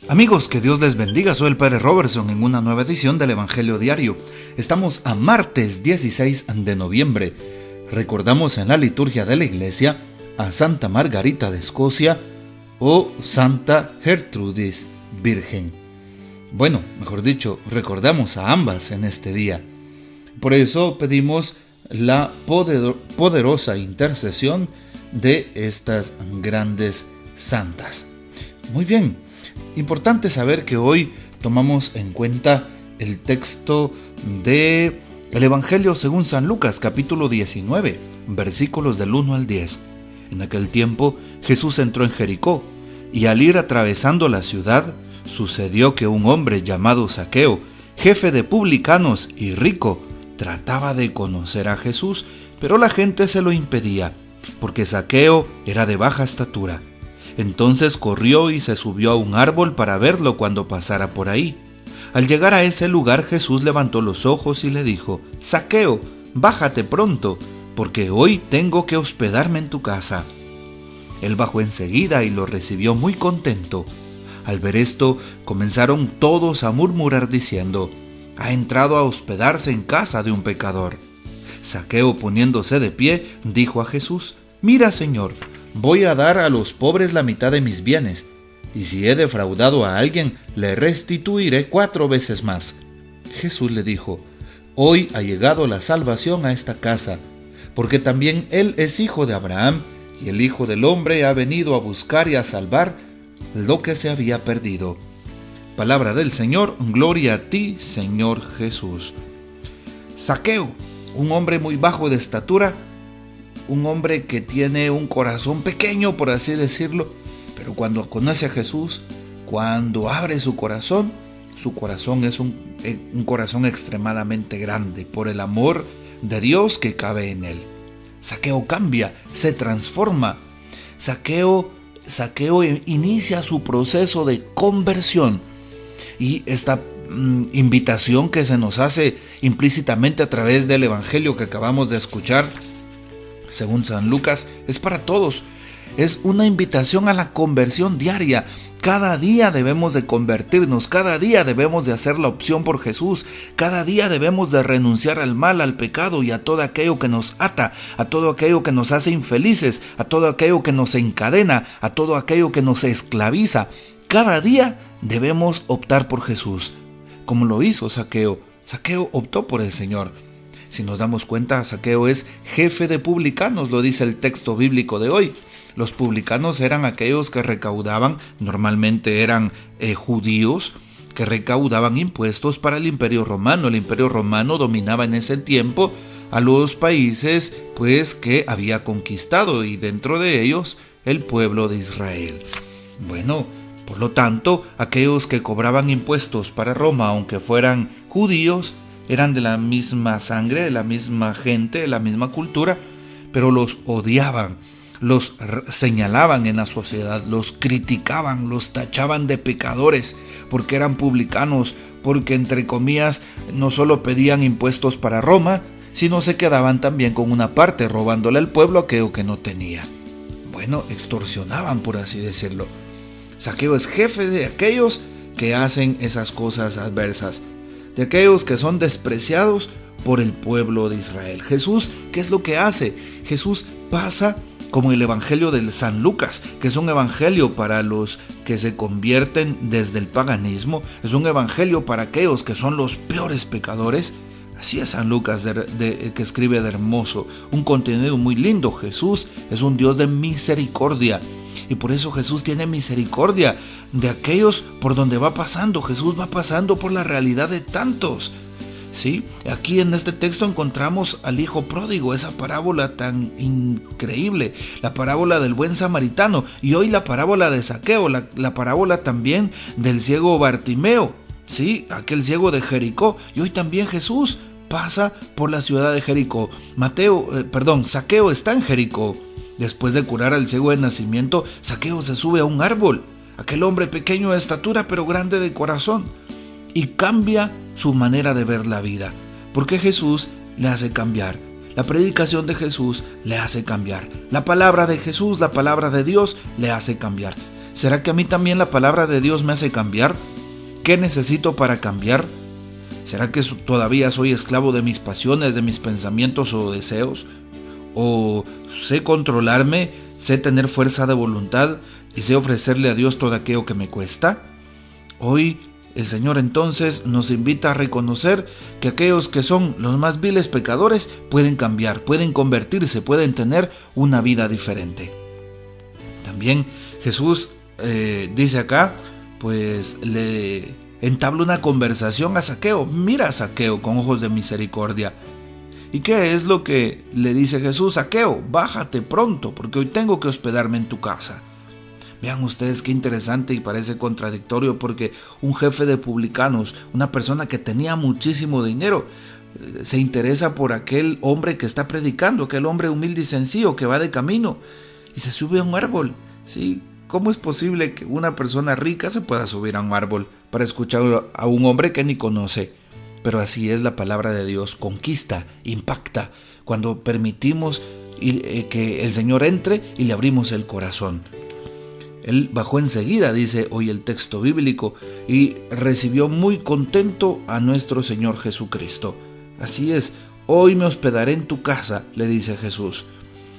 Amigos, que Dios les bendiga. Soy el Padre Robertson en una nueva edición del Evangelio Diario. Estamos a martes 16 de noviembre. Recordamos en la liturgia de la Iglesia a Santa Margarita de Escocia o Santa Gertrudis Virgen. Bueno, mejor dicho, recordamos a ambas en este día. Por eso pedimos la poderosa intercesión de estas grandes santas. Muy bien, importante saber que hoy tomamos en cuenta el texto del Evangelio según San Lucas, capítulo 19, versículos del 1 al 10. En aquel tiempo Jesús entró en Jericó, y al ir atravesando la ciudad, sucedió que un hombre llamado Zaqueo, jefe de publicanos y rico, trataba de conocer a Jesús, pero la gente se lo impedía, porque Zaqueo era de baja estatura. Entonces corrió y se subió a un árbol para verlo cuando pasara por ahí. Al llegar a ese lugar, Jesús levantó los ojos y le dijo: Zaqueo, bájate pronto, porque hoy tengo que hospedarme en tu casa. Él bajó enseguida y lo recibió muy contento. Al ver esto, comenzaron todos a murmurar diciendo: ha entrado a hospedarse en casa de un pecador. Zaqueo, poniéndose de pie, dijo a Jesús: mira, Señor, voy a dar a los pobres la mitad de mis bienes, y si he defraudado a alguien, le restituiré 4 veces más. Jesús le dijo: hoy ha llegado la salvación a esta casa, porque también él es hijo de Abraham, y el Hijo del Hombre ha venido a buscar y a salvar lo que se había perdido. Palabra del Señor, gloria a ti, Señor Jesús. Zaqueo, un hombre muy bajo de estatura, un hombre que tiene un corazón pequeño, por así decirlo, pero cuando conoce a Jesús, cuando abre su corazón es un corazón extremadamente grande por el amor de Dios que cabe en él. Zaqueo cambia, se transforma. Zaqueo inicia su proceso de conversión, y esta invitación que se nos hace implícitamente a través del Evangelio que acabamos de escuchar según San Lucas es para todos. Es una invitación a la conversión diaria. Cada día debemos de convertirnos, cada día debemos de hacer la opción por Jesús, cada día debemos de renunciar al mal, al pecado y a todo aquello que nos ata, a todo aquello que nos hace infelices, a todo aquello que nos encadena, a todo aquello que nos esclaviza. Cada día debemos optar por Jesús, como lo hizo Zaqueo. Zaqueo optó por el Señor. Si nos damos cuenta, Zaqueo es jefe de publicanos, lo dice el texto bíblico de hoy. Los publicanos eran aquellos que recaudaban, normalmente eran judíos, que recaudaban impuestos para el Imperio Romano. El Imperio Romano dominaba en ese tiempo a los países que había conquistado, y dentro de ellos el pueblo de Israel. Bueno, por lo tanto, aquellos que cobraban impuestos para Roma, aunque fueran judíos, eran de la misma sangre, de la misma gente, de la misma cultura, pero los odiaban, los señalaban en la sociedad, los criticaban, los tachaban de pecadores, porque eran publicanos, porque entre comillas no solo pedían impuestos para Roma, sino se quedaban también con una parte, robándole al pueblo aquello que no tenía. Bueno, extorsionaban, por así decirlo. Zaqueo es jefe de aquellos que hacen esas cosas adversas, de aquellos que son despreciados por el pueblo de Israel. Jesús, ¿qué es lo que hace? Jesús pasa como el Evangelio de San Lucas, que es un evangelio para los que se convierten desde el paganismo, es un evangelio para aquellos que son los peores pecadores. Así es San Lucas que escribe de hermoso, un contenido muy lindo. Jesús es un Dios de misericordia, y por eso Jesús tiene misericordia de aquellos por donde va pasando. Jesús va pasando por la realidad de tantos. ¿Sí? Aquí en este texto encontramos al hijo pródigo, esa parábola tan increíble, la parábola del buen samaritano, y hoy la parábola de Zaqueo, la parábola también del ciego Bartimeo, ¿sí? Aquel ciego de Jericó, y hoy también Jesús pasa por la ciudad de Jericó. Zaqueo está en Jericó. Después de curar al ciego de nacimiento, Zaqueo se sube a un árbol, aquel hombre pequeño de estatura pero grande de corazón, y cambia su manera de ver la vida, porque Jesús le hace cambiar. La predicación de Jesús le hace cambiar. La palabra de Jesús, la palabra de Dios, le hace cambiar. ¿Será que a mí también la palabra de Dios me hace cambiar? ¿Qué necesito para cambiar? ¿Será que todavía soy esclavo de mis pasiones, de mis pensamientos o deseos? ¿O sé controlarme, sé tener fuerza de voluntad y sé ofrecerle a Dios todo aquello que me cuesta? Hoy el Señor entonces nos invita a reconocer que aquellos que son los más viles pecadores pueden cambiar, pueden convertirse, pueden tener una vida diferente. También Jesús dice acá, pues le entabla una conversación a Zaqueo. Mira a Zaqueo con ojos de misericordia. ¿Y qué es lo que le dice Jesús? Zaqueo, bájate pronto, porque hoy tengo que hospedarme en tu casa. Vean ustedes qué interesante y parece contradictorio, porque un jefe de publicanos, una persona que tenía muchísimo dinero, se interesa por aquel hombre que está predicando, aquel hombre humilde y sencillo que va de camino y se sube a un árbol. ¿Sí? ¿Cómo es posible que una persona rica se pueda subir a un árbol para escuchar a un hombre que ni conoce? Pero así es la palabra de Dios, conquista, impacta, cuando permitimos que el Señor entre y le abrimos el corazón. Él bajó enseguida, dice hoy el texto bíblico, y recibió muy contento a nuestro Señor Jesucristo. Así es, hoy me hospedaré en tu casa, le dice Jesús.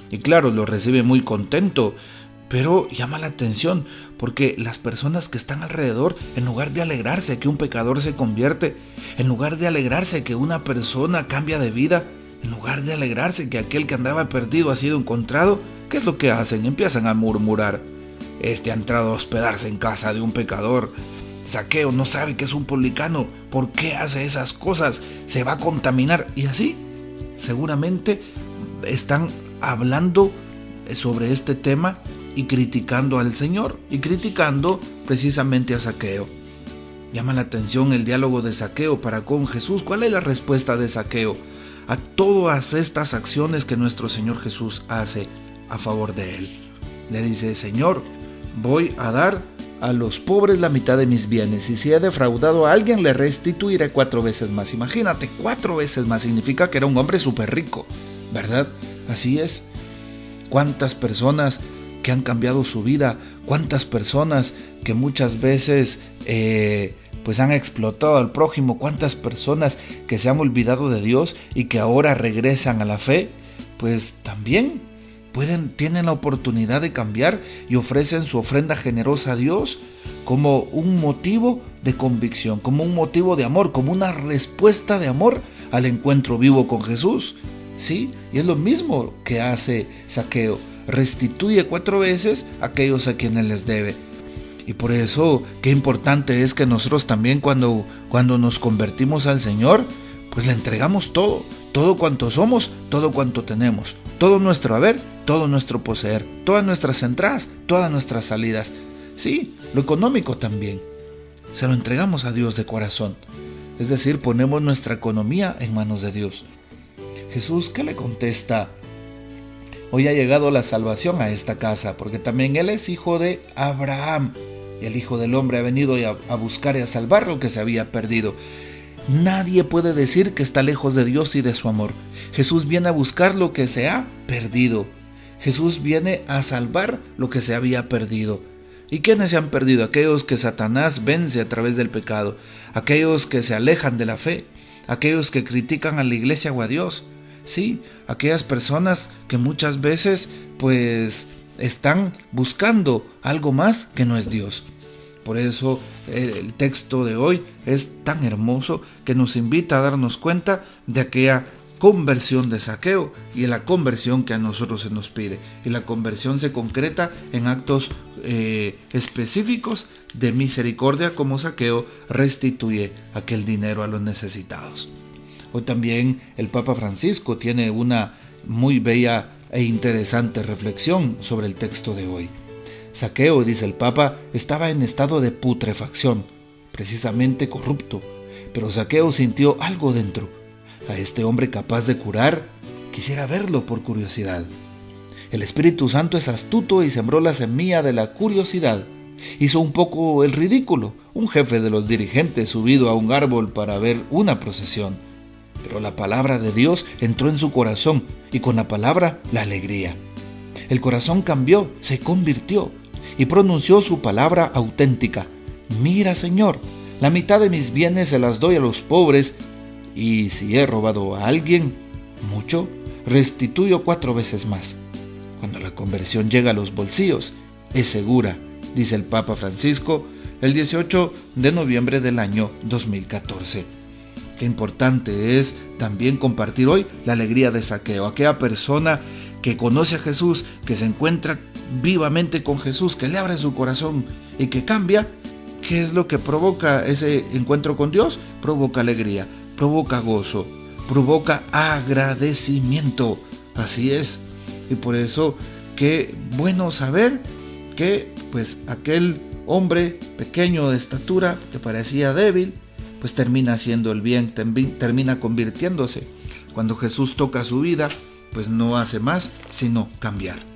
Y claro, lo recibe muy contento, pero llama la atención porque las personas que están alrededor, en lugar de alegrarse que un pecador se convierte, en lugar de alegrarse que una persona cambia de vida, en lugar de alegrarse que aquel que andaba perdido ha sido encontrado, ¿qué es lo que hacen? Empiezan a murmurar. Este ha entrado a hospedarse en casa de un pecador. Zaqueo no sabe que es un publicano. ¿Por qué hace esas cosas? Se va a contaminar. Y así, seguramente están hablando sobre este tema y criticando al Señor y criticando precisamente a Zaqueo. Llama la atención el diálogo de Zaqueo para con Jesús. ¿Cuál es la respuesta de Zaqueo a todas estas acciones que nuestro Señor Jesús hace a favor de él? Le dice: Señor, voy a dar a los pobres la mitad de mis bienes, y si he defraudado a alguien le restituiré 4 veces más. Imagínate, 4 veces más significa que era un hombre súper rico, ¿verdad? Así es. ¿Cuántas personas que han cambiado su vida? ¿Cuántas personas que muchas veces pues han explotado al prójimo? ¿Cuántas personas que se han olvidado de Dios y que ahora regresan a la fe? Pues también tienen la oportunidad de cambiar y ofrecen su ofrenda generosa a Dios como un motivo de convicción, como un motivo de amor, como una respuesta de amor al encuentro vivo con Jesús. Sí, y es lo mismo que hace Zaqueo. Restituye 4 veces a aquellos a quienes les debe. Y por eso qué importante es que nosotros también cuando nos convertimos al Señor, pues le entregamos todo cuanto somos, todo cuanto tenemos, todo nuestro haber, todo nuestro poseer, todas nuestras entradas, todas nuestras salidas. Sí, lo económico también. Se lo entregamos a Dios de corazón. Es decir, ponemos nuestra economía en manos de Dios. Jesús, ¿qué le contesta? Hoy ha llegado la salvación a esta casa, porque también Él es hijo de Abraham. Y el Hijo del Hombre ha venido a buscar y a salvar lo que se había perdido. Nadie puede decir que está lejos de Dios y de su amor. Jesús viene a buscar lo que se ha perdido. Jesús viene a salvar lo que se había perdido. ¿Y quiénes se han perdido? Aquellos que Satanás vence a través del pecado, aquellos que se alejan de la fe, aquellos que critican a la iglesia o a Dios. Sí, aquellas personas que muchas veces pues están buscando algo más que no es Dios. Por eso el texto de hoy es tan hermoso que nos invita a darnos cuenta de aquella conversión de Zaqueo y la conversión que a nosotros se nos pide. Y la conversión se concreta en actos específicos de misericordia, como Zaqueo restituye aquel dinero a los necesitados. Hoy también el Papa Francisco tiene una muy bella e interesante reflexión sobre el texto de hoy. Zaqueo, dice el Papa, estaba en estado de putrefacción, precisamente corrupto, pero Zaqueo sintió algo dentro. A este hombre capaz de curar, quisiera verlo por curiosidad. El Espíritu Santo es astuto y sembró la semilla de la curiosidad. Hizo un poco el ridículo, un jefe de los dirigentes subido a un árbol para ver una procesión. Pero la palabra de Dios entró en su corazón y con la palabra la alegría. El corazón cambió, se convirtió y pronunció su palabra auténtica. Mira, Señor, la mitad de mis bienes se las doy a los pobres, y si he robado a alguien mucho, restituyo 4 veces más. Cuando la conversión llega a los bolsillos, es segura, dice el Papa Francisco el 18 de noviembre del año 2014. Qué importante es también compartir hoy la alegría de Zaqueo, aquella persona que conoce a Jesús, que se encuentra vivamente con Jesús, que le abre su corazón y que cambia. ¿Qué es lo que provoca ese encuentro con Dios? Provoca alegría, provoca gozo, provoca agradecimiento. Así es. Y por eso, qué bueno saber que pues aquel hombre pequeño de estatura que parecía débil, pues termina haciendo el bien, termina convirtiéndose. Cuando Jesús toca su vida, pues no hace más sino cambiar.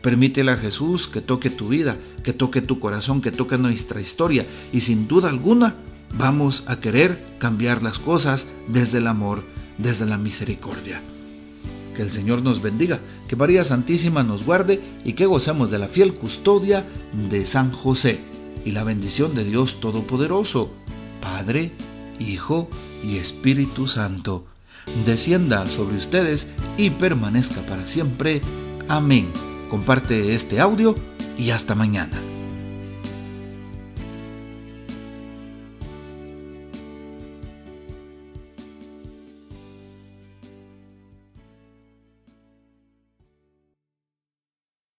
Permítele a Jesús que toque tu vida, que toque tu corazón, que toque nuestra historia, y sin duda alguna vamos a querer cambiar las cosas desde el amor, desde la misericordia. Que el Señor nos bendiga, que María Santísima nos guarde y que gocemos de la fiel custodia de San José y la bendición de Dios Todopoderoso, Padre, Hijo y Espíritu Santo, descienda sobre ustedes y permanezca para siempre. Amén. Comparte este audio y hasta mañana.